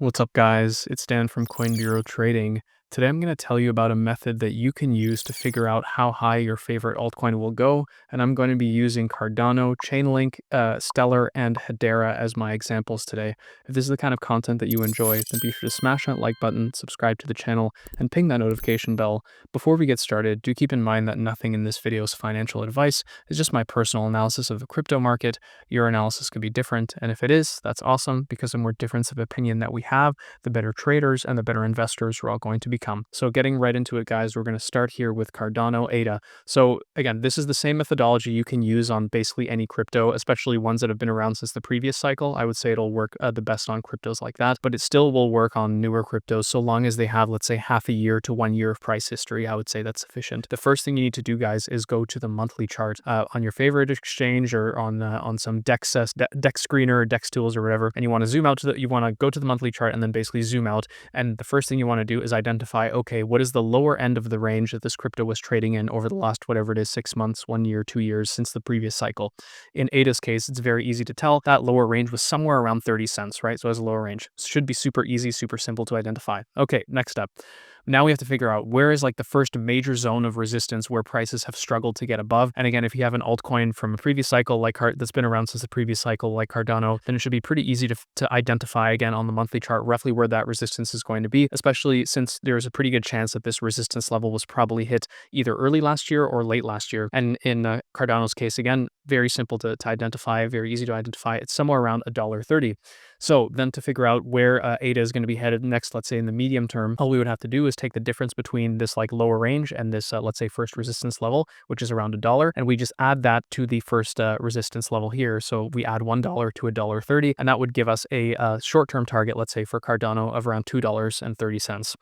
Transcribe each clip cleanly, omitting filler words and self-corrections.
What's up, guys? It's Dan from Coin Bureau Trading. Today I'm going to tell you about a method that you can use to figure out how high your favorite altcoin will go, and I'm going to be using Cardano, Chainlink, Stellar, and Hedera as my examples today. If this is the kind of content that you enjoy, then be sure to smash that like button, subscribe to the channel, and ping that notification bell. Before we get started, do keep in mind that nothing in this video is financial advice. It's just my personal analysis of the crypto market. Your analysis could be different, and if it is, that's awesome, because the more difference of opinion that we have, the better traders and the better investors we're all going to become. So getting right into it, guys, we're going to start here with Cardano ADA. So again, this is the same methodology you can use on basically any crypto, especially ones that have been around since the previous cycle. I would say it'll work the best on cryptos like that, but it still will work on newer cryptos so long as they have, let's say, half a year to 1 year of price history. I would say that's sufficient. The first thing you need to do, guys, is go to the monthly chart on your favorite exchange or on some Dex screener or Dex tools or whatever, and you want to zoom out you want to go to the monthly chart and then basically zoom out. And the first thing you want to do is identify, okay, what is the lower end of the range that this crypto was trading in over the last, whatever it is, 6 months, 1 year, 2 years since the previous cycle. In ADA's case, it's very easy to tell that lower range was somewhere around 30 cents, right? So as a lower range, should be super easy, super simple to identify. Okay, next up. Now we have to figure out where is like the first major zone of resistance where prices have struggled to get above. And again, if you have an altcoin from a previous cycle that's been around since the previous cycle, like Cardano, then it should be pretty easy to identify again on the monthly chart roughly where that resistance is going to be, especially since there's a pretty good chance that this resistance level was probably hit either early last year or late last year. And in Cardano's case, again, very simple to identify, very easy to identify. It's somewhere around $1.30. So then to figure out where ADA is going to be headed next, let's say in the medium term, all we would have to do is take the difference between this like lower range and this, let's say, first resistance level, which is around $1, and we just add that to the first resistance level here. So we add $1 to $1.30, and that would give us a short-term target, let's say for Cardano, of around $2.30.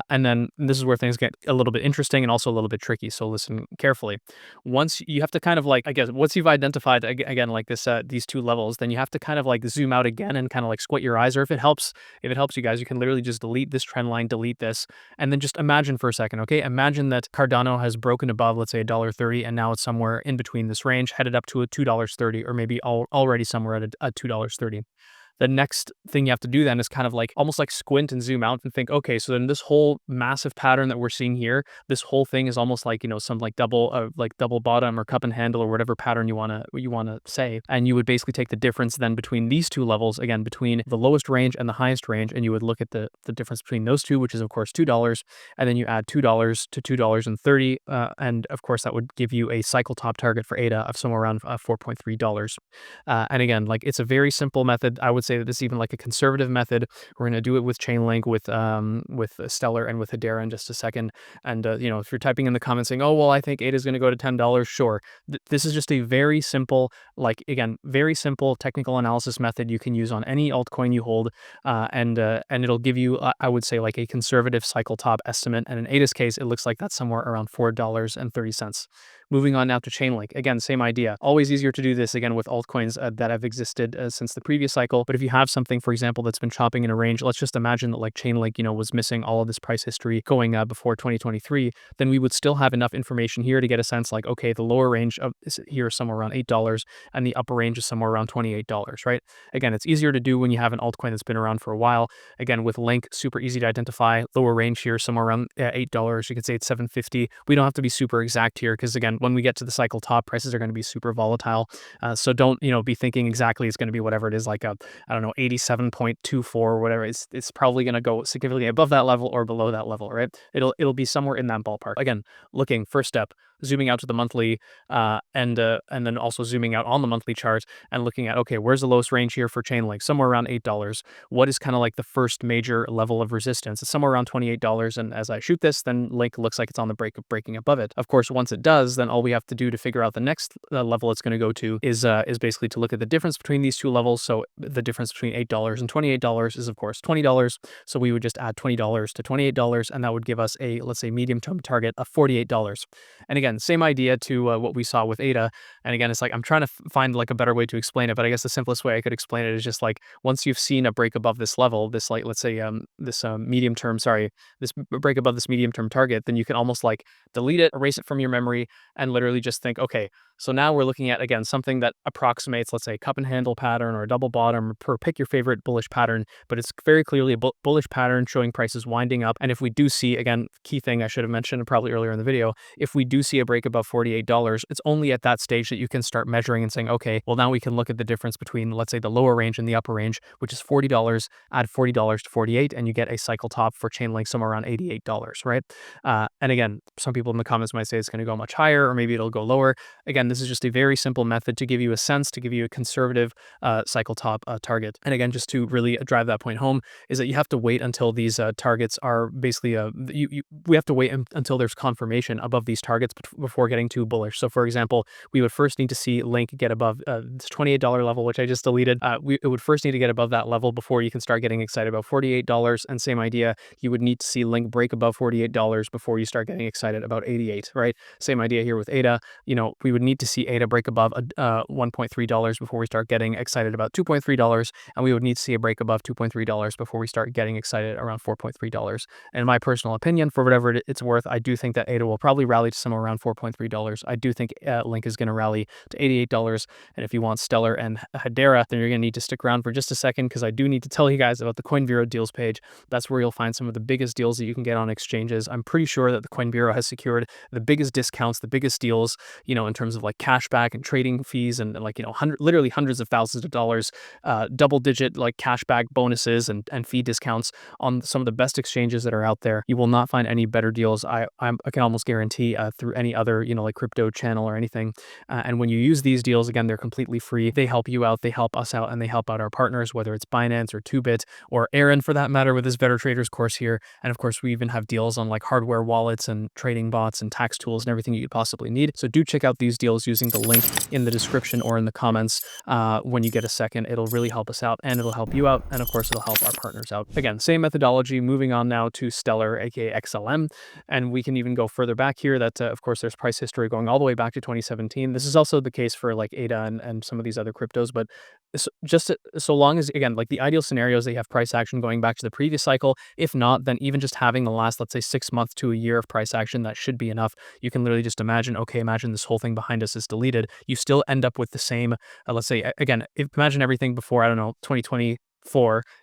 And then this is where things get a little bit interesting and also a little bit tricky. So listen carefully. Once you have to kind of like, I guess, once you've identified again like this, these two levels, then you have to kind of like zoom out again and kind of like squint your eyes, or if it helps you guys, you can literally just delete this trend line, delete this, and then just imagine for a second, okay? Imagine that Cardano has broken above, let's say, $1.30, and now it's somewhere in between this range, headed up to a $2.30, or maybe already somewhere at a $2.30. The next thing you have to do then is kind of like almost like squint and zoom out and think, okay, so then this whole massive pattern that we're seeing here, this whole thing is almost like, some like double bottom or cup and handle or whatever pattern you want to say. And you would basically take the difference then between these two levels, again, between the lowest range and the highest range, and you would look at the difference between those two, which is of course $2, and then you add $2 to $2.30, and of course that would give you a cycle top target for ADA of somewhere around $4.3. And again, like it's a very simple method. I would say that this is even like a conservative method. We're going to do it with Chainlink, with Stellar, and with Hedera in just a second. And if you're typing in the comments saying, oh well, I think ADA is going to go to $10, sure. This is just a very simple, very simple technical analysis method you can use on any altcoin you hold, and it'll give you, I would say, like a conservative cycle top estimate. And in ADA's case, it looks like that's somewhere around $4.30. Moving on now to Chainlink. Again, same idea. Always easier to do this again with altcoins that have existed since the previous cycle. But if you have something, for example, that's been chopping in a range, let's just imagine that like Chainlink, was missing all of this price history going before 2023, then we would still have enough information here to get a sense like, okay, the lower range of this here is somewhere around $8 and the upper range is somewhere around $28, right? Again, it's easier to do when you have an altcoin that's been around for a while. Again, with Link, super easy to identify. Lower range here, somewhere around $8. You could say it's $7.50. We don't have to be super exact here because again, when we get to the cycle top, prices are going to be super volatile. So don't, be thinking exactly it's going to be whatever it is, like 87.24 or whatever. It's probably going to go significantly above that level or below that level, right? It'll be somewhere in that ballpark. Again, looking first step, zooming out to the monthly, and then also zooming out on the monthly chart and looking at, okay, where's the lowest range here for Chainlink? Somewhere around $8. What is kind of like the first major level of resistance? It's somewhere around $28. And as I shoot this, then Link looks like it's on the breaking above it. Of course, once it does, then all we have to do to figure out the next level it's going to go to is basically to look at the difference between these two levels. So the difference between $8 and $28 is of course $20. So we would just add $20 to $28, and that would give us a, let's say, medium term target of $48. And again, again, same idea to what we saw with ADA. And again, it's like I'm trying to find like a better way to explain it, but I guess the simplest way I could explain it is just like once you've seen a break above this level, this like let's say this medium term, sorry, this break above this medium term target, then you can almost like delete it, erase it from your memory, and literally just think, okay, so now we're looking at again something that approximates, let's say, a cup and handle pattern or a double bottom, or pick your favorite bullish pattern, but it's very clearly a bullish pattern showing prices winding up. And if we do see, again, key thing I should have mentioned probably earlier in the video, if we do see a break above $48, it's only at that stage that you can start measuring and saying, okay, well, now we can look at the difference between, let's say, the lower range and the upper range, which is $40, add $40 to 48, and you get a cycle top for Chainlink somewhere around $88, right? And again, some people in the comments might say it's going to go much higher, or maybe it'll go lower. Again, this is just a very simple method to give you a sense, to give you a conservative cycle top target. And again, just to really drive that point home, is that you have to wait until these targets are basically, we have to wait until there's confirmation above these targets before getting too bullish. So for example, we would first need to see Link get above this $28 level, which I just deleted. It would first need to get above that level before you can start getting excited about $48. And same idea, you would need to see Link break above $48 before you start getting excited about 88, right? Same idea here with ADA. You know, we would need to see ADA break above $1.3 before we start getting excited about $2.3, and we would need to see a break above $2.3 before we start getting excited around $4.3. And in my personal opinion, for whatever it's worth, I do think that ADA will probably rally to somewhere around $4.3. I do think Link is going to rally to $88. And if you want Stellar and Hedera, then you're going to need to stick around for just a second, because I do need to tell you guys about the Coin Bureau deals page. That's where you'll find some of the biggest deals that you can get on exchanges. I'm pretty sure that the Coin Bureau has secured the biggest discounts, the biggest deals, you know, in terms of like cashback and trading fees, and like, you know, literally hundreds of thousands of dollars, double digit like cashback bonuses and fee discounts on some of the best exchanges that are out there. You will not find any better deals, I can almost guarantee, through any other, you know, like crypto channel or anything. And when you use these deals, again, they're completely free. They help you out, they help us out, and they help out our partners, whether it's Binance or 2bit or Aaron for that matter with his Better Traders course here. And of course, we even have deals on like hardware wallets and trading bots and tax tools and everything you could possibly need. So do check out these deals using the link in the description or in the comments when you get a second. It'll really help us out, and it'll help you out, and of course it'll help our partners out. Again, same methodology. Moving on now to Stellar, aka XLM, and we can even go further back here. That of course there's price history going all the way back to 2017. This is also the case for like ADA and some of these other cryptos, but just so long as, again, like the ideal scenario is they have price action going back to the previous cycle. If not, then even just having the last, let's say, 6 months to a year of price action, that should be enough. You can literally just imagine, okay, imagine this whole thing behind us is deleted. You still end up with the same, let's say, again, imagine everything before, I don't know, 2024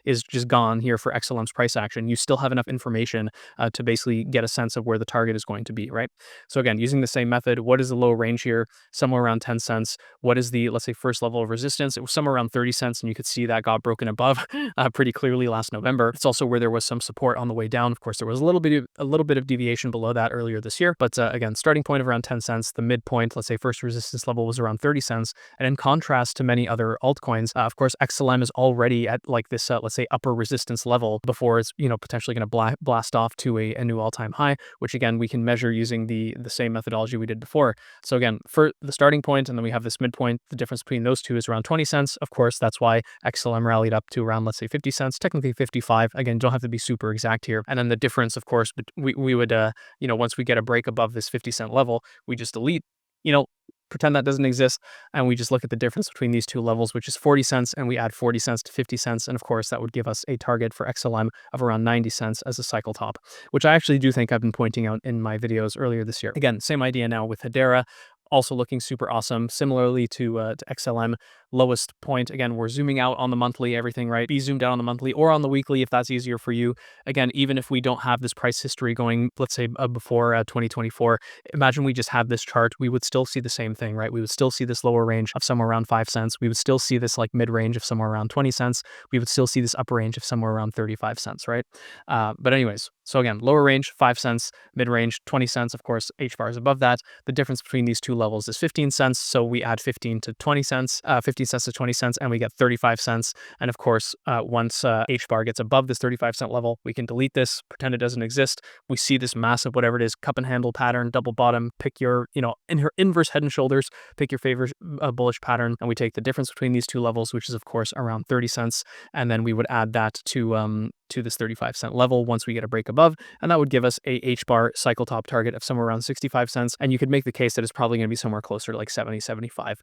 is just gone here for XLM's price action. You still have enough information to basically get a sense of where the target is going to be, right? So again, using the same method, what is the low range here? Somewhere around 10 cents. What is the, let's say, first level of resistance? It was somewhere around 30 cents, and you could see that got broken above pretty clearly last November. It's also where there was some support on the way down. Of course, there was a little bit of deviation below that earlier this year, but again, starting point of around 10 cents, the midpoint, let's say first resistance level was around 30 cents. And in contrast to many other altcoins, of course, XLM is already at like this, let's say, upper resistance level before it's, you know, potentially going to blast off to a new all-time high, which again, we can measure using the same methodology we did before. So again, for the starting point, and then we have this midpoint, the difference between those two is around 20 cents. Of course, that's why XLM rallied up to around, let's say, 50 cents, technically 55. Again, don't have to be super exact here. And then the difference, of course, but we would, you know, once we get a break above this 50-cent level, we just delete, you know, pretend that doesn't exist, and we just look at the difference between these two levels, which is 40 cents, and we add 40 cents to 50 cents. And of course, that would give us a target for XLM of around 90 cents as a cycle top, which I actually do think I've been pointing out in my videos earlier this year. Again, same idea now with Hedera, also looking super awesome. Similarly to XLM, lowest point, again, we're zooming out on the monthly, everything, right? Be zoomed out on the monthly or on the weekly if that's easier for you. Again, even if we don't have this price history going, let's say before 2024, imagine we just have this chart, we would still see the same thing, right? We would still see this lower range of somewhere around 5 cents. We would still see this like mid range of somewhere around 20 cents. We would still see this upper range of somewhere around 35 cents, right? But anyways, so again, lower range, 5 cents, mid range, 20 cents. Of course, HBAR is above that. The difference between these two levels is 15 cents. So we add 15 to 20 cents, 15 cents to 20 cents, and we get 35 cents. And of course, once HBAR gets above this 35-cent level, we can delete this, pretend it doesn't exist. We see this massive, whatever it is, cup and handle pattern, double bottom, pick your, you know, inverse head and shoulders, pick your favorite bullish pattern. And we take the difference between these two levels, which is of course around 30 cents. And then we would add that to to this 35-cent level once we get a break above, and that would give us a HBAR cycle top target of somewhere around 65 cents, and you could make the case that it's probably going to be somewhere closer to like 70, 75.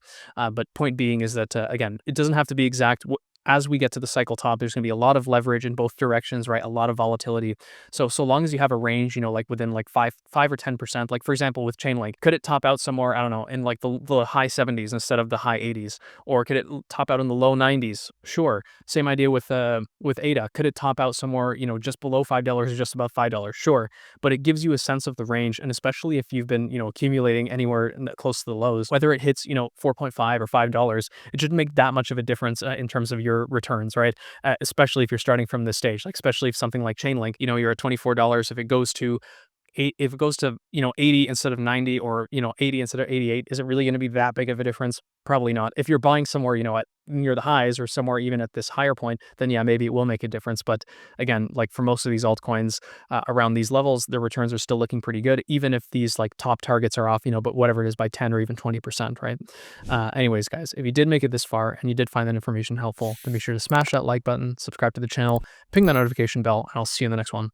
But point being is that, again, it doesn't have to be exact. As we get to the cycle top, there's going to be a lot of leverage in both directions, right? A lot of volatility. So long as you have a range, like within like 5 or 10%, like for example, with Chainlink, could it top out somewhere, I don't know, in like the high 70s instead of the high 80s? Or could it top out in the low 90s? Sure. Same idea with ADA. Could it top out somewhere, just below $5 or just above $5? Sure. But it gives you a sense of the range. And especially if you've been, accumulating anywhere close to the lows, whether it hits, 4.5 or $5, it shouldn't make that much of a difference in terms of your returns, right? Especially if you're starting from this stage, like especially if something like Chainlink, you're at $24. If it goes to 80 instead of 90, or 80 instead of 88, is it really going to be that big of a difference? Probably not. If you're buying somewhere, at near the highs or somewhere even at this higher point, then yeah, maybe it will make a difference. But again, like for most of these altcoins around these levels, the returns are still looking pretty good, even if these like top targets are off, but whatever it is, by 10 or even 20%, right? Anyways, guys, if you did make it this far and you did find that information helpful, then be sure to smash that like button, subscribe to the channel, ping that notification bell, and I'll see you in the next one.